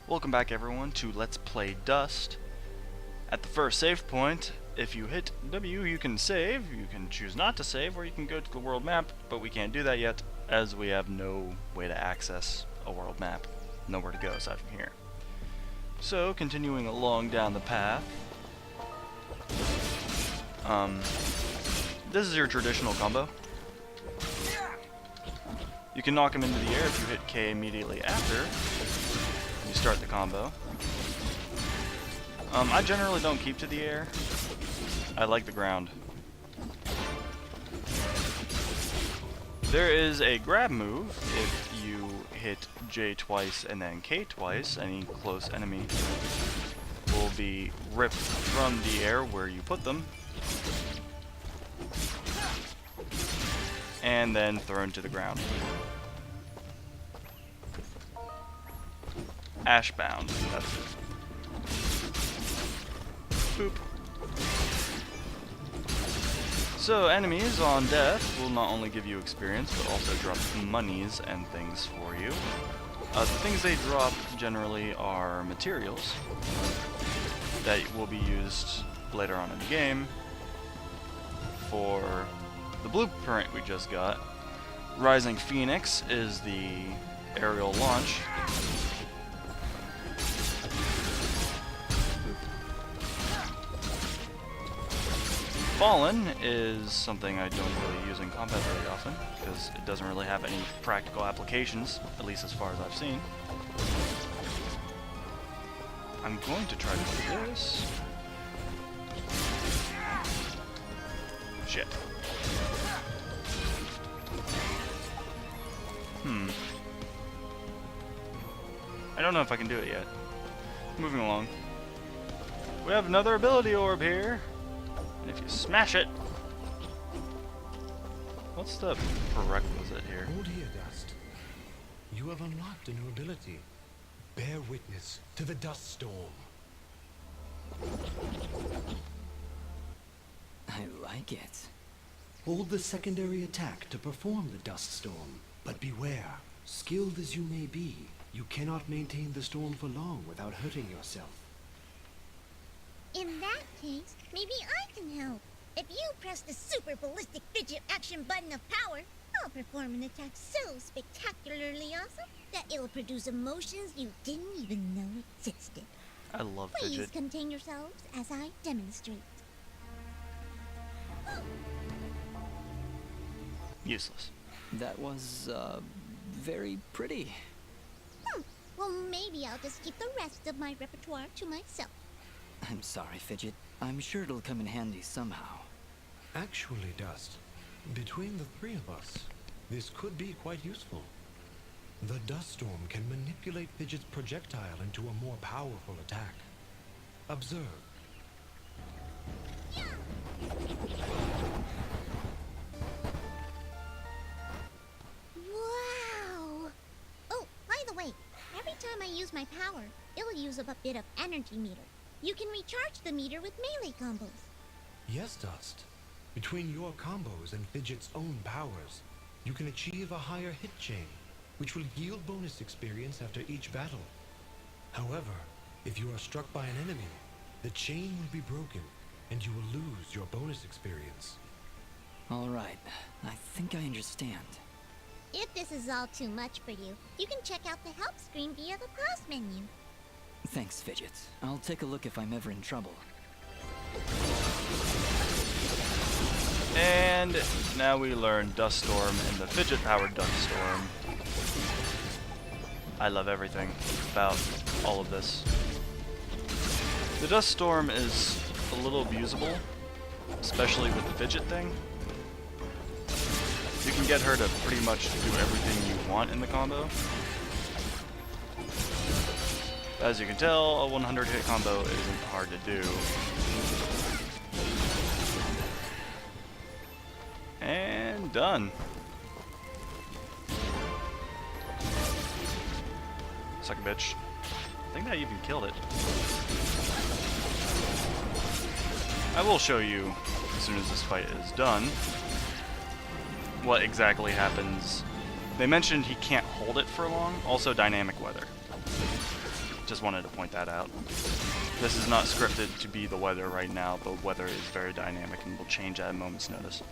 Welcome back everyone to Let's Play Dust. At the first save point, if you hit W you can save, you can choose not to save, or you can go to the world map, but we can't do that yet as we have no way to access a world map. Nowhere to go aside from here. So, continuing along down the path, this is your traditional combo. You can knock him into the air if you hit K immediately after you start the combo. I generally don't keep to the air. I like the ground. There is a grab move if you hit J twice and then K twice. Any close enemy will be ripped from the air where you put them and then thrown to the ground. Ashbound. That's it. Boop. So enemies on death will not only give you experience, but also drop monies and things for you. The things they drop generally are materials that will be used later on in the game. For the blueprint we just got, Rising Phoenix is the aerial launch. Fallen is something I don't really use in combat very often, because it doesn't really have any practical applications, at least as far as I've seen. I'm going to try to do this. Shit. I don't know if I can do it yet. Moving along. We have another ability orb here. And if you smash it... What's the prerequisite here? Hold here, Dust. You have unlocked a new ability. Bear witness to the dust storm. I like it. Hold the secondary attack to perform the dust storm. But beware, skilled as you may be, you cannot maintain the storm for long without hurting yourself. In that case, maybe I can help. If you press the super ballistic fidget action button of power, I'll perform an attack so spectacularly awesome that it'll produce emotions you didn't even know existed. I love Please fidget. contain yourselves as I demonstrate. Useless. That was, very pretty. Well, maybe I'll just keep the rest of my repertoire to myself. I'm sorry, Fidget. I'm sure it'll come in handy somehow. Actually, Dust, between the three of us, this could be quite useful. The dust storm can manipulate Fidget's projectile into a more powerful attack. Observe. Wow! Oh, by the way, every time I use my power, it'll use up a bit of energy meter. You can recharge the meter with melee combos. Yes, Dust. Between your combos and Fidget's own powers, you can achieve a higher hit chain, which will yield bonus experience after each battle. However, if you are struck by an enemy, the chain will be broken, and you will lose your bonus experience. All right. I think I understand. If this is all too much for you, you can check out the help screen via the pause menu. Thanks, Fidget. I'll take a look if I'm ever in trouble. And now we learn Dust Storm and the fidget-powered Dust Storm. I love everything about all of this. The Dust Storm is a little abusable, especially with the fidget thing. You can get her to pretty much do everything you want in the combo. As you can tell, a 100 hit combo isn't hard to do. And done. Suck a bitch. I think that even killed it. I will show you, as soon as this fight is done, what exactly happens. They mentioned he can't hold it for long, also dynamic weather. Just wanted to point that out. This is not scripted to be the weather right now. The weather is very dynamic and will change at a moment's notice.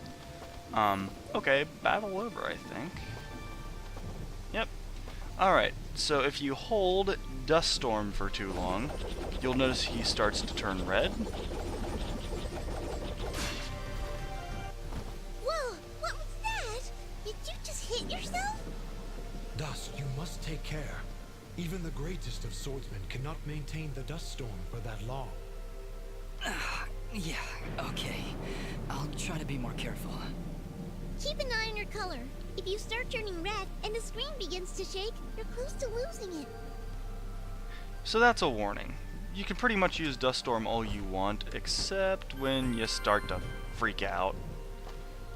Okay, battle over, I think. Yep. Alright, so if you hold Dust Storm for too long, you'll notice he starts to turn red. Whoa, what was that? Did you just hit yourself? Dust, you must take care. Even the greatest of swordsmen cannot maintain the dust storm for that long. Yeah, okay. I'll try to be more careful. Keep an eye on your color. If you start turning red and the screen begins to shake, you're close to losing it. So that's a warning. You can pretty much use Dust Storm all you want, except when you start to freak out.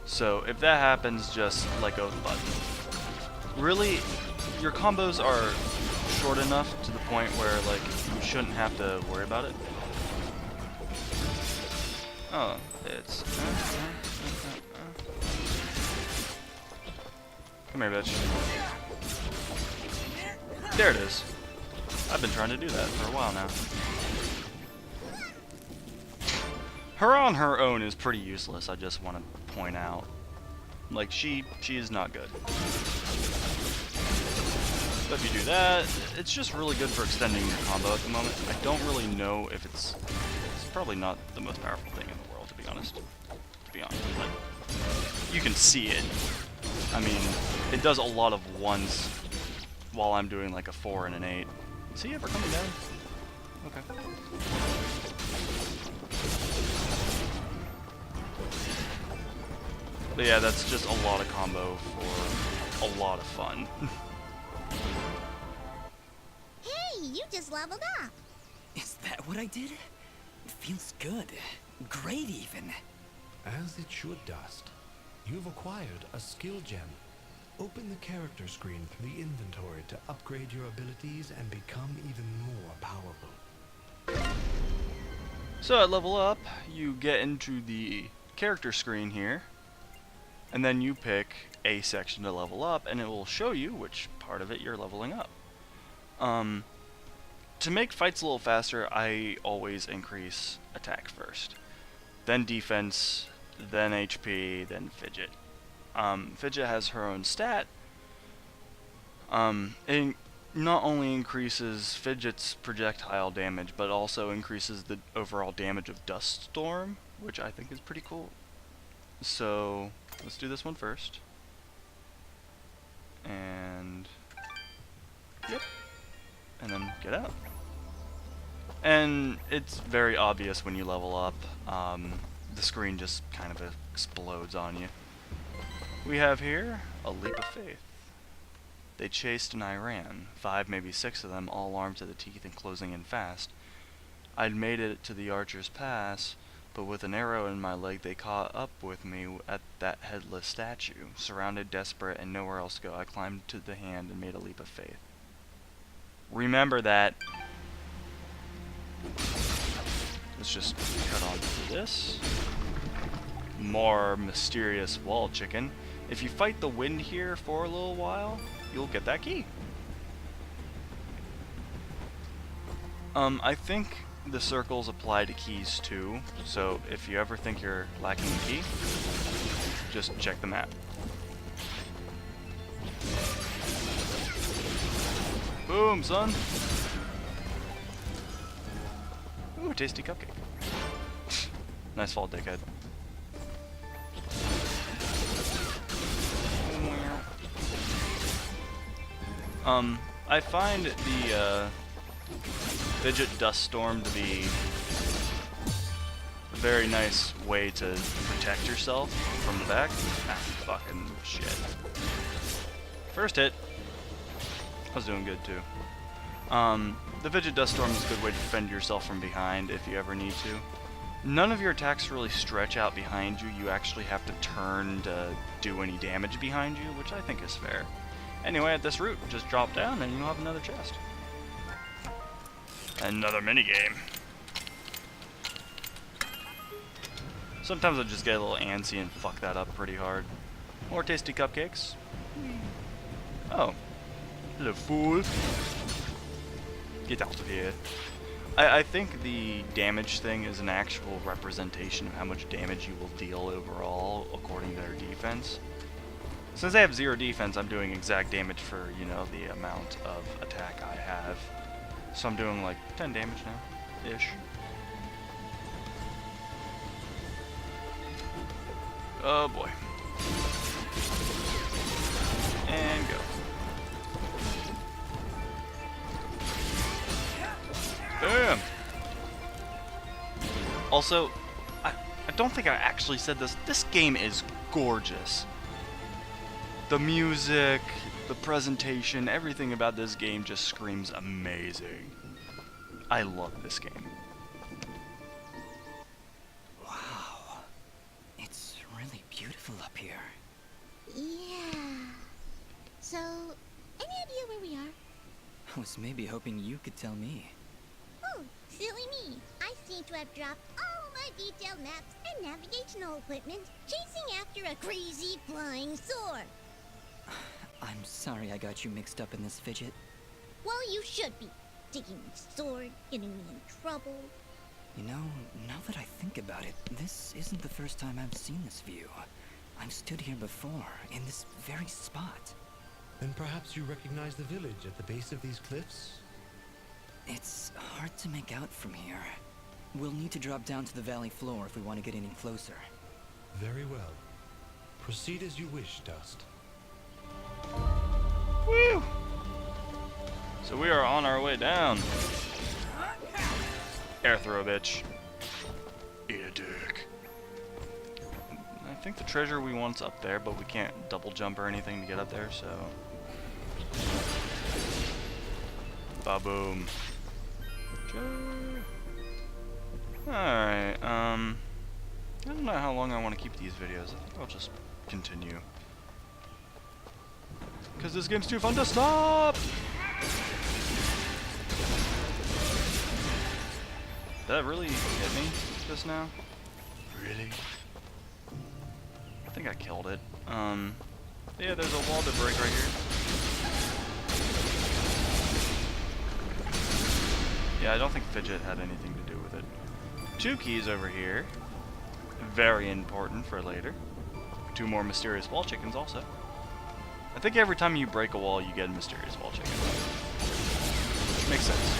So if that happens, just let go of the button. Really, your combos are short enough to the point where, like, you shouldn't have to worry about it. Oh, it's... Come here, bitch. There it is. I've been trying to do that for a while now. Her on her own is pretty useless, I just want to point out. Like, she is not good. But if you do that, it's just really good for extending your combo at the moment. I don't really know if it's probably not the most powerful thing in the world, to be honest. But you can see it. I mean, it does a lot of ones while I'm doing like a 4 and an 8. Is he ever coming down? Okay. But yeah, that's just a lot of combo for a lot of fun. Hey, you just leveled up. Is that what I did? It feels good. Great, even. As it should, Dust. You've acquired a skill gem. Open the character screen from the inventory to upgrade your abilities and become even more powerful. So at level up, you get into the character screen here, and then you pick a section to level up, and it will show you which part of it you're leveling up. To make fights a little faster, I always increase attack first, then defense, then HP, then Fidget. Fidget has her own stat. It not only increases Fidget's projectile damage, but also increases the overall damage of Dust Storm, which I think is pretty cool. So let's do this one first. And yep. And then get out. And it's very obvious when you level up. The screen just kind of explodes on you. We have here a leap of faith. They chased and I ran. 5, maybe 6 of them, all armed to the teeth and closing in fast. I'd made it to the archer's pass, but with an arrow in my leg they caught up with me at that headless statue. Surrounded, desperate, and nowhere else to go, I climbed to the hand and made a leap of faith. Remember that. Let's just cut on to this. More mysterious wall chicken. If you fight the wind here for a little while, you'll get that key. I think the circles apply to keys too, so if you ever think you're lacking a key, just check the map. Boom, son! Ooh, tasty cupcake. Nice fall, dickhead. I find the Fidget Dust Storm to be a very nice way to protect yourself from the back. Ah, fucking shit. First hit. I was doing good too. The Fidget Dust Storm is a good way to defend yourself from behind if you ever need to. None of your attacks really stretch out behind you. You actually have to turn to do any damage behind you, which I think is fair. Anyway, at this route, just drop down and you'll have another chest. Another minigame. Sometimes I just get a little antsy and fuck that up pretty hard. More tasty cupcakes. Oh. Hello, fool. Get out of here. I think the damage thing is an actual representation of how much damage you will deal overall according to their defense. Since I have 0 defense, I'm doing exact damage for, you know, the amount of attack I have. So I'm doing like 10 damage now, ish. Oh boy. And go. Damn! Also, I don't think I actually said this. This game is gorgeous. The music, the presentation, everything about this game just screams amazing. I love this game. Wow. It's really beautiful up here. Yeah. So, any idea where we are? I was maybe hoping you could tell me. Oh, silly me. I seem to have dropped all my detailed maps and navigational equipment chasing after a crazy flying sword. I'm sorry I got you mixed up in this fidget. Well, you should be. Taking my sword, getting me in trouble. You know, now that I think about it, this isn't the first time I've seen this view. I've stood here before, in this very spot. Then perhaps you recognize the village at the base of these cliffs? It's hard to make out from here. We'll need to drop down to the valley floor if we want to get any closer. Very well. Proceed as you wish, Dust. Woo! So we are on our way down. Air throw, bitch. Eat a dick. I think the treasure we want's up there, but we can't double jump or anything to get up there, so... Ba-boom. Alright, I don't know how long I want to keep these videos. I think I'll just continue. Because this game's too fun to stop! Did that really hit me just now? Really? I think I killed it. Yeah, there's a wall to break right here. Yeah, I don't think Fidget had anything to do with it. 2 keys over here. Very important for later. 2 more mysterious wall chickens also. I think every time you break a wall, you get a mysterious wall chicken. Which makes sense.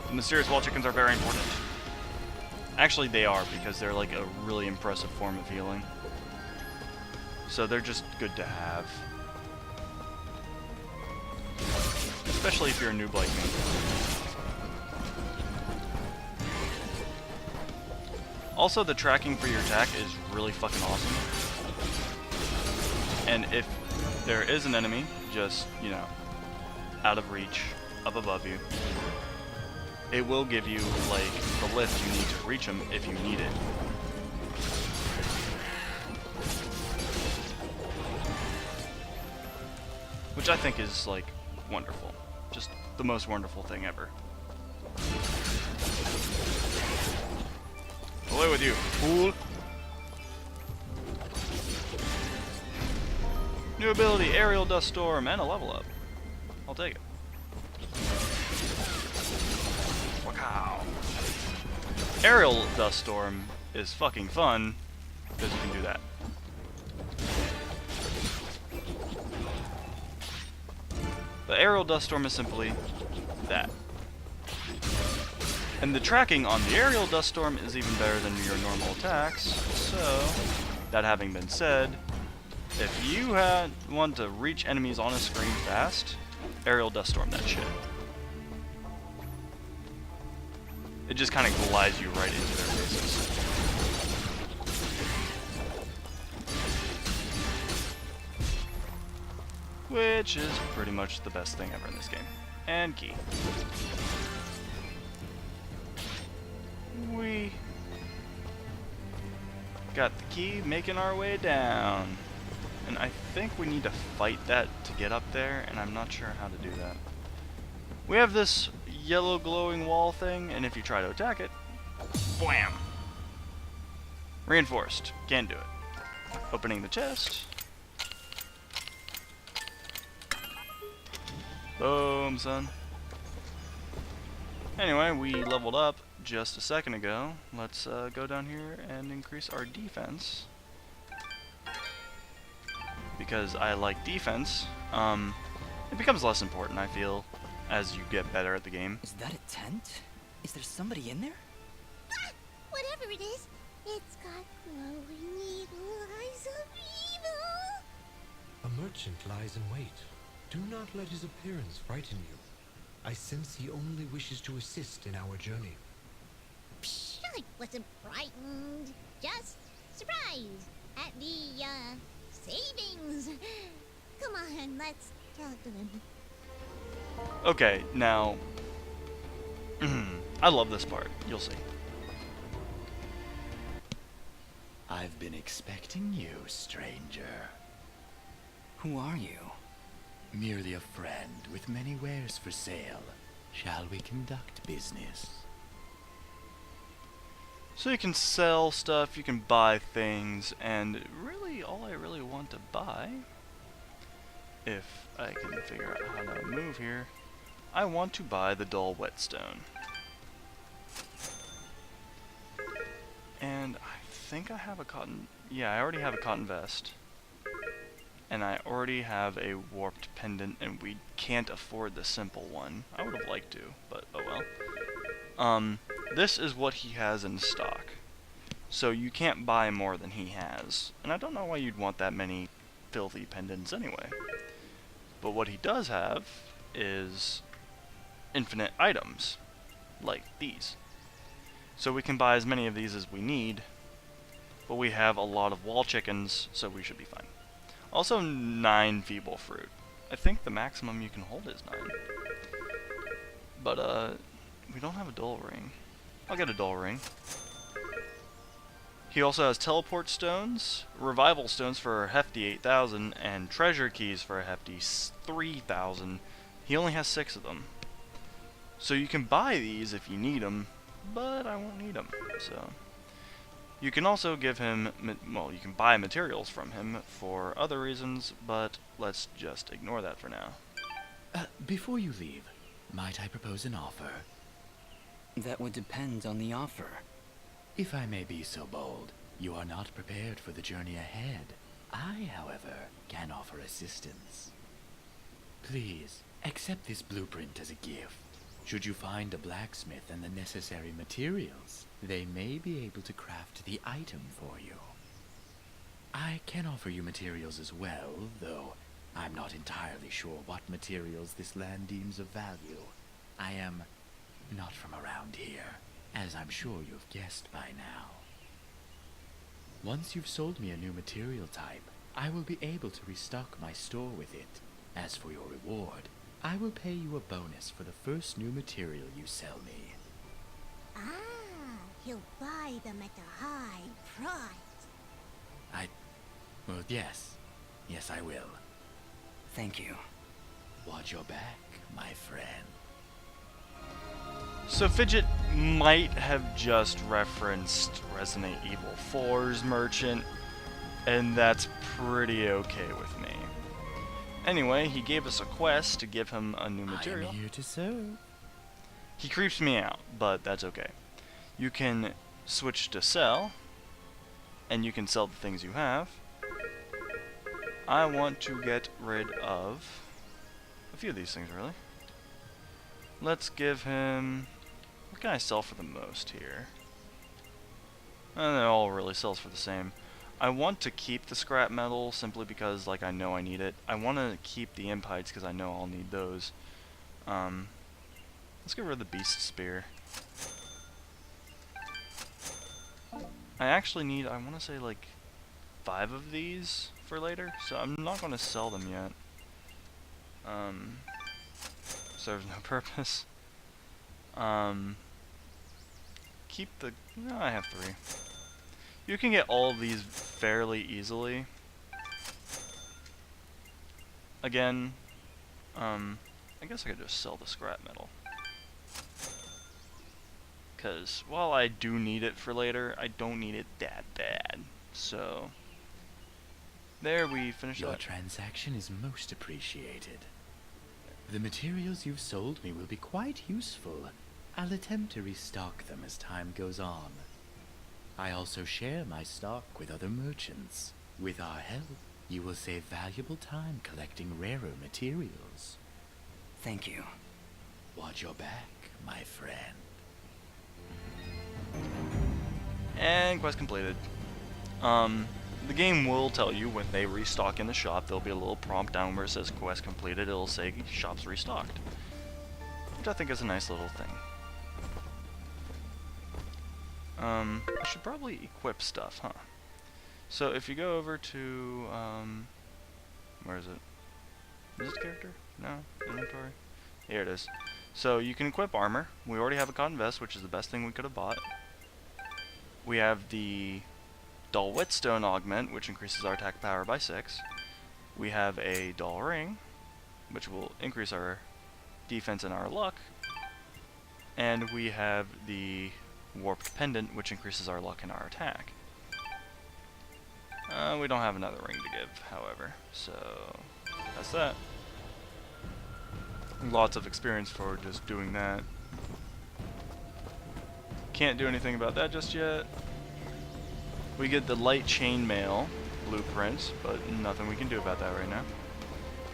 The mysterious wall chickens are very important. Actually, they are, because they're like a really impressive form of healing. So they're just good to have. Especially if you're a noob like me. Also, the tracking for your attack is really fucking awesome. And if there is an enemy just, you know, out of reach, up above you, it will give you, like, the lift you need to reach them if you need it. Which I think is, like, wonderful. Just the most wonderful thing ever. Away with you, fool! New ability, Aerial Dust Storm, and a level up. I'll take it. Wow. Aerial Dust Storm is fucking fun, because you can do that. The Aerial Dust Storm is simply that. And the tracking on the Aerial Dust Storm is even better than your normal attacks, so, that having been said, if you want to reach enemies on a screen fast, Aerial Dust Storm that shit. It just kind of glides you right into their faces. Which is pretty much the best thing ever in this game. And key. We got the key, making our way down. And I think we need to fight that to get up there, and I'm not sure how to do that. We have this yellow glowing wall thing, and if you try to attack it, wham! Reinforced. Can't do it. Opening the chest. home, son. Anyway, we leveled up just a second ago. Let's go down here and increase our defense. Because I like defense. It becomes less important, I feel, as you get better at the game. Is that a tent? Is there somebody in there? Ah, whatever it is, it's got glowing eagle eyes of evil. A merchant lies in wait. Do not let his appearance frighten you. I sense he only wishes to assist in our journey. Psh, I wasn't frightened. Just surprised at the, savings. Come on, let's talk to him. Okay, now... I love this part. You'll see. I've been expecting you, stranger. Who are you? Merely a friend with many wares for sale. Shall we conduct business? So you can sell stuff, you can buy things, and really all I really want to buy, if I can figure out how to move here, I want to buy the dull whetstone. And I think I have a cotton... Yeah, I already have a cotton vest. And I already have a warped pendant, and we can't afford the simple one. I would have liked to, but oh well. This is what he has in stock. So you can't buy more than he has. And I don't know why you'd want that many filthy pendants anyway. But what he does have is infinite items, like these. So we can buy as many of these as we need, but we have a lot of wall chickens, so we should be fine. Also 9 feeble fruit. I think the maximum you can hold is 9. But we don't have a dull ring. I'll get a dull ring. He also has teleport stones, revival stones for a hefty 8,000, and treasure keys for a hefty 3,000. He only has 6 of them. So you can buy these if you need them, but I won't need them. So you can also give him, well, you can buy materials from him for other reasons, but let's just ignore that for now. Before you leave, might I propose an offer? That would depend on the offer. If I may be so bold, you are not prepared for the journey ahead. I, however, can offer assistance. Please, accept this blueprint as a gift. Should you find a blacksmith and the necessary materials, they may be able to craft the item for you. I can offer you materials as well, though I'm not entirely sure what materials this land deems of value. I am not from around here, as I'm sure you've guessed by now. Once you've sold me a new material type, I will be able to restock my store with it. As for your reward, I will pay you a bonus for the first new material you sell me. Ah, he'll buy them at a high price. Well, yes. Yes, I will. Thank you. Watch your back, my friend. So Fidget might have just referenced Resident Evil 4's merchant, and that's pretty okay with me. Anyway, he gave us a quest to give him a new material. I am here to serve. He creeps me out, but that's okay. You can switch to sell, and you can sell the things you have. I want to get rid of a few of these things, really. Let's give him... What can I sell for the most here? And it all really sells for the same. I want to keep the scrap metal simply because, like, I know I need it. I want to keep the impites because I know I'll need those. Let's get rid of the beast spear. I actually need, I want to say, like, 5 of these for later, so I'm not going to sell them yet. Serves no purpose. Keep the... No, I have 3. You can get all of these fairly easily. Again, I guess I could just sell the scrap metal. Because while I do need it for later, I don't need it that bad. So, there we finish Your that. transaction is most appreciated. The materials you've sold me will be quite useful. I'll attempt to restock them as time goes on. I also share my stock with other merchants. With our help, you will save valuable time collecting rarer materials. Thank you. Watch your back, my friend. And quest completed. The game will tell you when they restock in the shop. There'll be a little prompt down where it says quest completed. It'll say shop's restocked, which I think is a nice little thing. I should probably equip stuff, huh? So if you go over to, where is it? Is this character? No? Inventory? Here it is. So you can equip armor. We already have a cotton vest, which is the best thing we could have bought. We have the dull whetstone augment, which increases our attack power by 6. We have a dull ring, which will increase our defense and our luck. And we have the warped pendant, which increases our luck and our attack. We don't have another ring to give, however, so that's that. Lots of experience for just doing that. Can't do anything about that just yet. We get the light chainmail blueprint, but nothing we can do about that right now.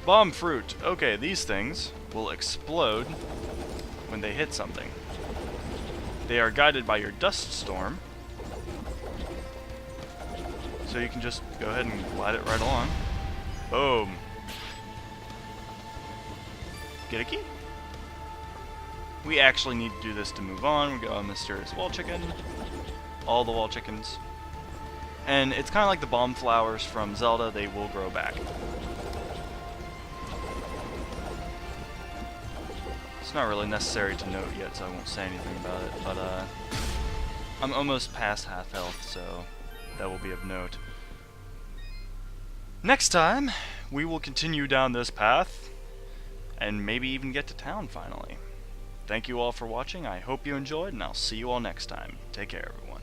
Bomb fruit. Okay, these things will explode when they hit something. They are guided by your dust storm, so you can just go ahead and glide it right along. Boom. Get a key. We actually need to do this to move on. We got a mysterious wall chicken. All the wall chickens. And it's kind of like the bomb flowers from Zelda. They will grow back. It's not really necessary to note yet, so I won't say anything about it. But I'm almost past half health, so that will be of note. Next time, we will continue down this path and maybe even get to town finally. Thank you all for watching. I hope you enjoyed, and I'll see you all next time. Take care, everyone.